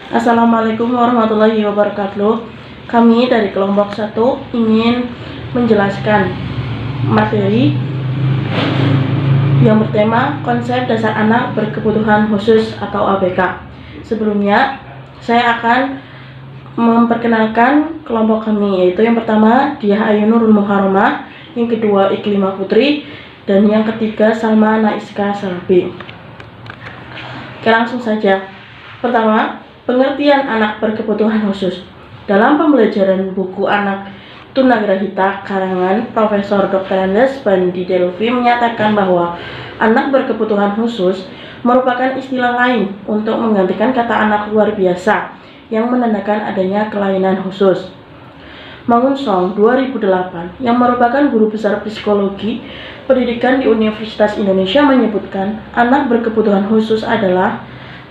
Assalamualaikum warahmatullahi wabarakatuh. Kami dari kelompok 1 ingin menjelaskan materi yang bertema konsep dasar anak berkebutuhan khusus atau ABK. Sebelumnya, saya akan memperkenalkan kelompok kami, yaitu yang pertama Diah Ayu Nurul Muharramah, yang kedua Iklima Putri, dan yang ketiga Salma Naiska Salabi. Oke, langsung saja. Pertama, pengertian anak berkebutuhan khusus. Dalam pembelajaran buku anak tunagrahita karangan Profesor Dr. Andes Bandi Delvi menyatakan bahwa anak berkebutuhan khusus merupakan istilah lain untuk menggantikan kata anak luar biasa yang menandakan adanya kelainan khusus. Mangun Song 2008 yang merupakan guru besar psikologi pendidikan di Universitas Indonesia menyebutkan anak berkebutuhan khusus adalah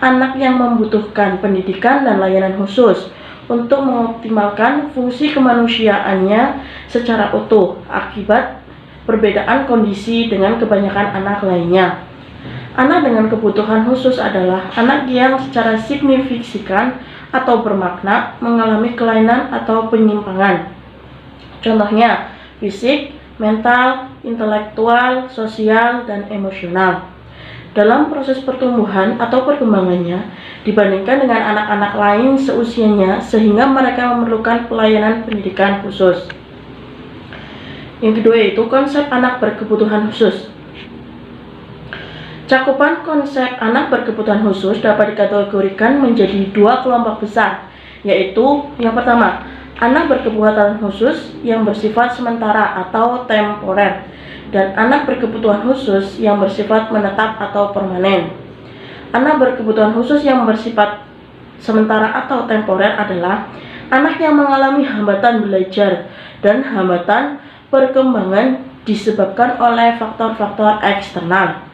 anak yang membutuhkan pendidikan dan layanan khusus untuk mengoptimalkan fungsi kemanusiaannya secara utuh akibat perbedaan kondisi dengan kebanyakan anak lainnya. Anak dengan kebutuhan khusus adalah anak yang secara signifikan atau bermakna mengalami kelainan atau penyimpangan. Contohnya, fisik, mental, intelektual, sosial, dan emosional. Dalam proses pertumbuhan atau perkembangannya dibandingkan dengan anak-anak lain seusianya sehingga mereka memerlukan pelayanan pendidikan khusus. Yang kedua yaitu konsep anak berkebutuhan khusus. Cakupan konsep anak berkebutuhan khusus dapat dikategorikan menjadi dua kelompok besar, yaitu yang pertama, anak berkebutuhan khusus yang bersifat sementara atau temporer, dan anak berkebutuhan khusus yang bersifat menetap atau permanen. Anak berkebutuhan khusus yang bersifat sementara atau temporer adalah anak yang mengalami hambatan belajar dan hambatan perkembangan disebabkan oleh faktor-faktor eksternal.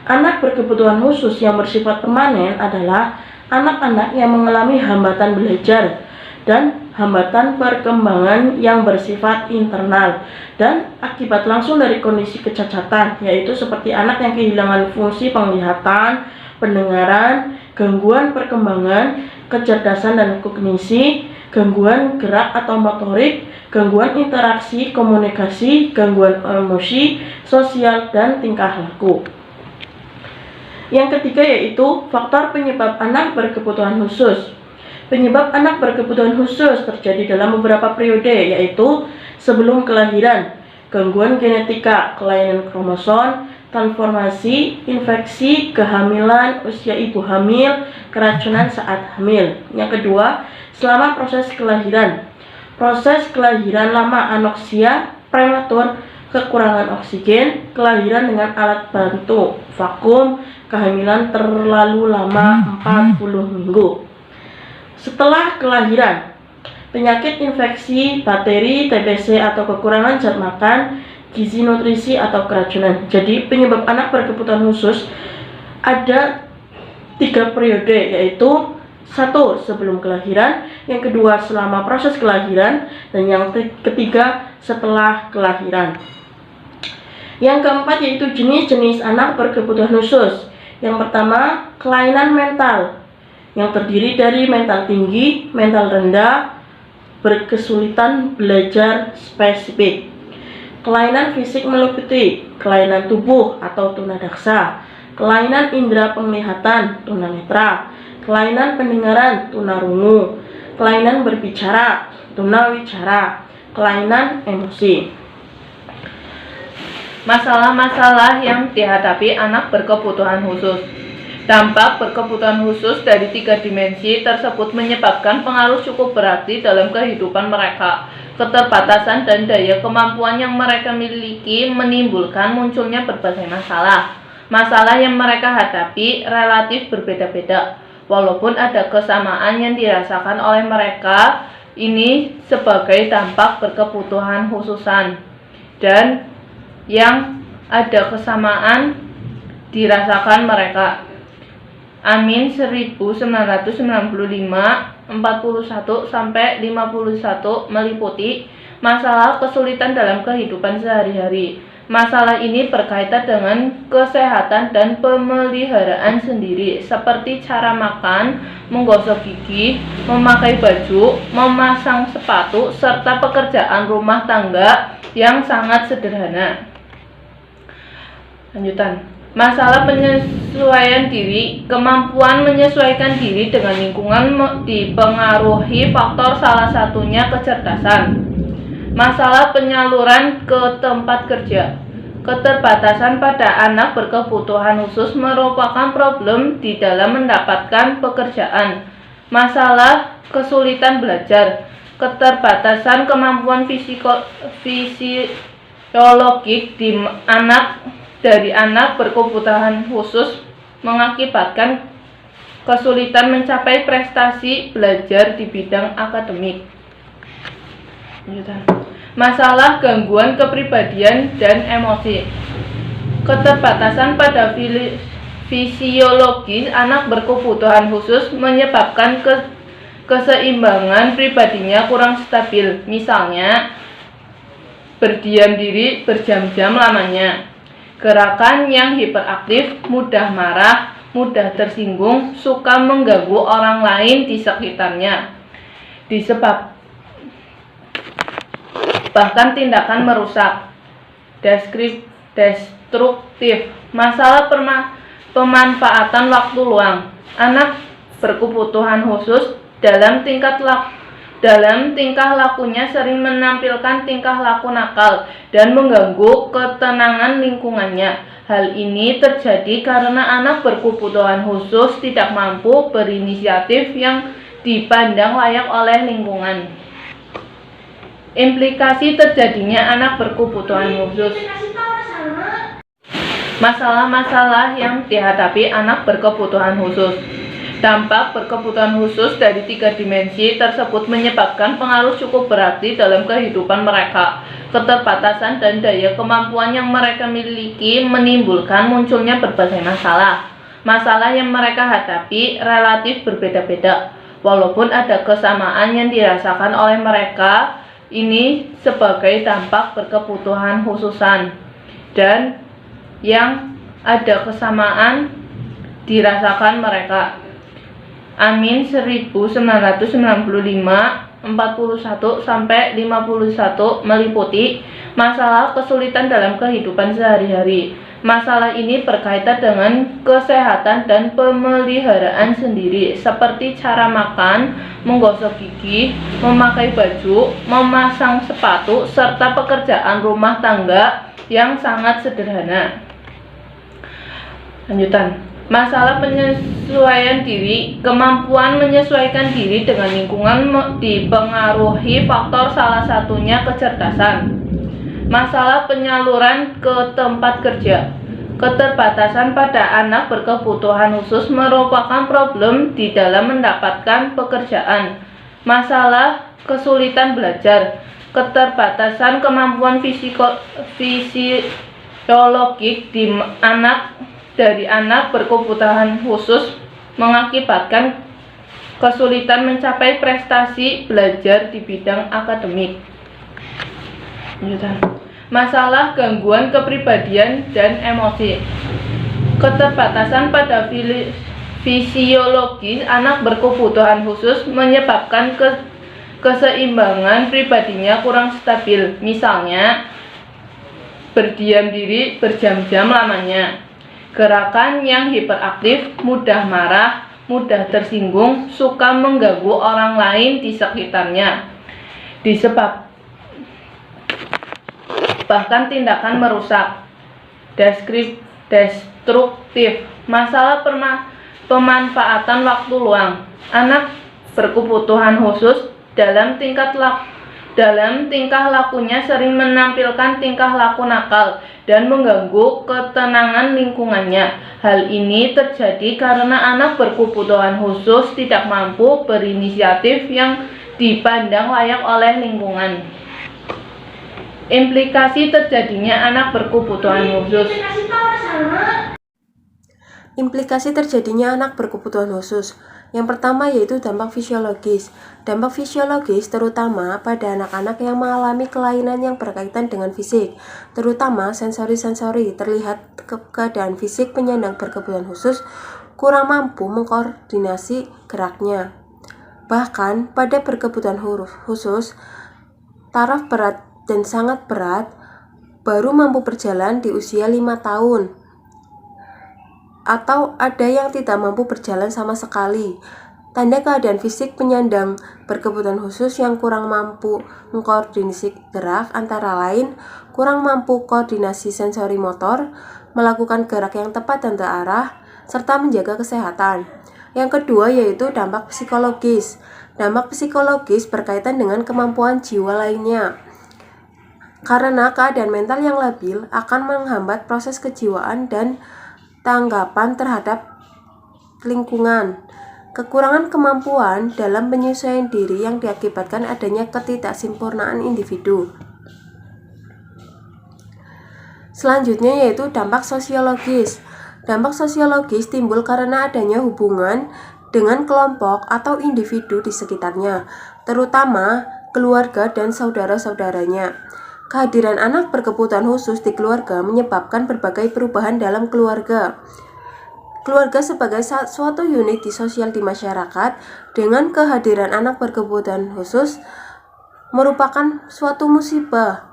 Anak berkebutuhan khusus yang bersifat permanen adalah anak-anak yang mengalami hambatan belajar dan hambatan perkembangan yang bersifat internal dan akibat langsung dari kondisi kecacatan, yaitu seperti anak yang kehilangan fungsi penglihatan, pendengaran, gangguan perkembangan, kecerdasan dan kognisi, gangguan gerak atau motorik, gangguan interaksi, komunikasi, gangguan emosi, sosial, dan tingkah laku. Yang ketiga yaitu faktor penyebab anak berkebutuhan khusus. Penyebab anak berkebutuhan khusus terjadi dalam beberapa periode, yaitu sebelum kelahiran, gangguan genetika, kelainan kromosom, transformasi, infeksi, kehamilan, usia ibu hamil, keracunan saat hamil. Yang kedua, selama proses kelahiran. Proses kelahiran lama, anoksia, prematur, kekurangan oksigen, kelahiran dengan alat bantu, vakum, kehamilan terlalu lama 40 minggu. Setelah kelahiran, penyakit infeksi, bakteri, TBC atau kekurangan zat makan, gizi nutrisi atau keracunan. Jadi penyebab anak berkebutuhan khusus ada 3 periode, yaitu 1 sebelum kelahiran, yang kedua selama proses kelahiran, dan yang ketiga setelah kelahiran. Yang keempat yaitu jenis-jenis anak berkebutuhan khusus. Yang pertama, kelainan mental yang terdiri dari mental tinggi, mental rendah, berkesulitan belajar spesifik. Kelainan fisik meliputi kelainan tubuh atau tunadaksa, kelainan indera penglihatan tunanetra, kelainan pendengaran tunarungu, kelainan berbicara tunawicara, kelainan emosi. Masalah-masalah yang dihadapi anak berkebutuhan khusus. Dampak berkebutuhan khusus dari 3 dimensi tersebut menyebabkan pengaruh cukup berarti dalam kehidupan mereka. Keterbatasan dan daya kemampuan yang mereka miliki menimbulkan munculnya berbagai masalah. Masalah yang mereka hadapi relatif berbeda-beda, walaupun ada kesamaan yang dirasakan oleh mereka ini sebagai dampak berkebutuhan khususan, dan yang ada kesamaan dirasakan mereka. Amin 1995 41 sampai 51 meliputi masalah kesulitan dalam kehidupan sehari-hari, Masalah ini berkaitan dengan kesehatan dan pemeliharaan sendiri, seperti cara makan, menggosok gigi, memakai baju, memasang sepatu, serta pekerjaan rumah tangga yang sangat sederhana. Lanjutan. Masalah penyesuaian diri, kemampuan menyesuaikan diri dengan lingkungan dipengaruhi faktor salah satunya kecerdasan. Masalah penyaluran ke tempat kerja. Keterbatasan pada anak berkebutuhan khusus merupakan problem di dalam mendapatkan pekerjaan. Masalah kesulitan belajar. Keterbatasan kemampuan fisiologik dari anak berkebutuhan khusus mengakibatkan kesulitan mencapai prestasi belajar di bidang akademik. Masalah gangguan kepribadian dan emosi. Keterbatasan pada fisiologis anak berkebutuhan khusus menyebabkan keseimbangan pribadinya kurang stabil. Misalnya, berdiam diri berjam-jam lamanya, gerakan yang hiperaktif, mudah marah, mudah tersinggung, suka mengganggu orang lain di sekitarnya, bahkan tindakan merusak, destruktif. Masalah pemanfaatan waktu luang. Anak berkebutuhan khusus dalam tingkah lakunya sering menampilkan tingkah laku nakal dan mengganggu ketenangan lingkungannya. Hal ini terjadi karena anak berkebutuhan khusus tidak mampu berinisiatif yang dipandang layak oleh lingkungan. Implikasi terjadinya anak berkebutuhan khusus. Masalah-masalah yang dihadapi anak berkebutuhan khusus. Dampak berkebutuhan khusus dari 3 dimensi tersebut menyebabkan pengaruh cukup berarti dalam kehidupan mereka. Keterbatasan dan daya kemampuan yang mereka miliki menimbulkan munculnya berbagai masalah. Masalah yang mereka hadapi relatif berbeda-beda, walaupun ada kesamaan yang dirasakan oleh mereka. Ini sebagai dampak berkebutuhan khususan, dan yang ada kesamaan dirasakan mereka. Amin 1995 41-51 meliputi masalah kesulitan dalam kehidupan sehari-hari. Masalah ini berkaitan dengan kesehatan dan pemeliharaan sendiri, seperti cara makan, menggosok gigi, memakai baju, memasang sepatu, serta pekerjaan rumah tangga yang sangat sederhana. Lanjutan. Masalah penyesuaian diri, kemampuan menyesuaikan diri dengan lingkungan dipengaruhi faktor salah satunya kecerdasan. Masalah penyaluran ke tempat kerja. Keterbatasan pada anak berkebutuhan khusus merupakan problem di dalam mendapatkan pekerjaan. Masalah kesulitan belajar. Keterbatasan kemampuan fisiologik dari anak berkebutuhan khusus mengakibatkan kesulitan mencapai prestasi belajar di bidang akademik. Masalah gangguan kepribadian dan emosi. Keterbatasan pada fisiologis anak berkebutuhan khusus menyebabkan keseimbangan pribadinya kurang stabil. Misalnya, berdiam diri berjam-jam lamanya, gerakan yang hiperaktif, mudah marah, mudah tersinggung, suka mengganggu orang lain di sekitarnya, bahkan tindakan merusak, destruktif. Masalah pemanfaatan waktu luang. Anak berkebutuhan khusus dalam tingkah lakunya sering menampilkan tingkah laku nakal dan mengganggu ketenangan lingkungannya. Hal ini terjadi karena anak berkebutuhan khusus tidak mampu berinisiatif yang dipandang layak oleh lingkungan. Implikasi terjadinya anak berkebutuhan khusus. Implikasi terjadinya anak berkebutuhan khusus. Yang pertama yaitu dampak fisiologis. Dampak fisiologis terutama pada anak-anak yang mengalami kelainan yang berkaitan dengan fisik, terutama sensori-sensori. Terlihat keadaan fisik penyandang berkebutuhan khusus kurang mampu mengkoordinasi geraknya. Bahkan pada berkebutuhan khusus, taraf berat dan sangat berat baru mampu berjalan di usia 5 tahun. Atau ada yang tidak mampu berjalan sama sekali. Tanda keadaan fisik penyandang berkebutuhan khusus yang kurang mampu mengkoordinasi gerak antara lain kurang mampu koordinasi sensori motor, melakukan gerak yang tepat dan terarah, serta menjaga kesehatan. Yang kedua yaitu dampak psikologis. Dampak psikologis berkaitan dengan kemampuan jiwa lainnya. Karena keadaan mental yang labil akan menghambat proses kejiwaan dan tanggapan terhadap lingkungan. Kekurangan kemampuan dalam penyesuaian diri yang diakibatkan adanya ketidaksempurnaan individu. Selanjutnya yaitu dampak sosiologis. Dampak sosiologis timbul karena adanya hubungan dengan kelompok atau individu di sekitarnya, terutama keluarga dan saudara-saudaranya. Kehadiran anak berkebutuhan khusus di keluarga menyebabkan berbagai perubahan dalam keluarga. Keluarga sebagai suatu unit sosial di masyarakat dengan kehadiran anak berkebutuhan khusus merupakan suatu musibah,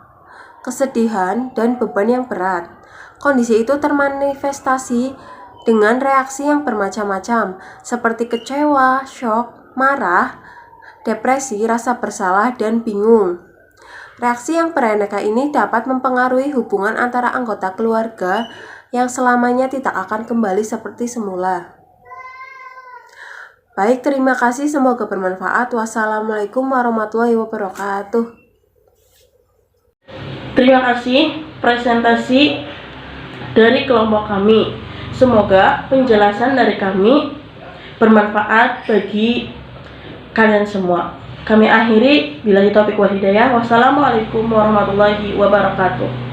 kesedihan, dan beban yang berat. Kondisi itu termanifestasi dengan reaksi yang bermacam-macam, seperti kecewa, syok, marah, depresi, rasa bersalah, dan bingung. Reaksi yang beraneka ini dapat mempengaruhi hubungan antara anggota keluarga yang selamanya tidak akan kembali seperti semula. Baik, terima kasih. Semoga bermanfaat. Wassalamualaikum warahmatullahi wabarakatuh. Terima kasih presentasi dari kelompok kami. Semoga penjelasan dari kami bermanfaat bagi kalian semua. Kami akhiri, billahi taufiq wal hidayah. Wassalamualaikum warahmatullahi wabarakatuh.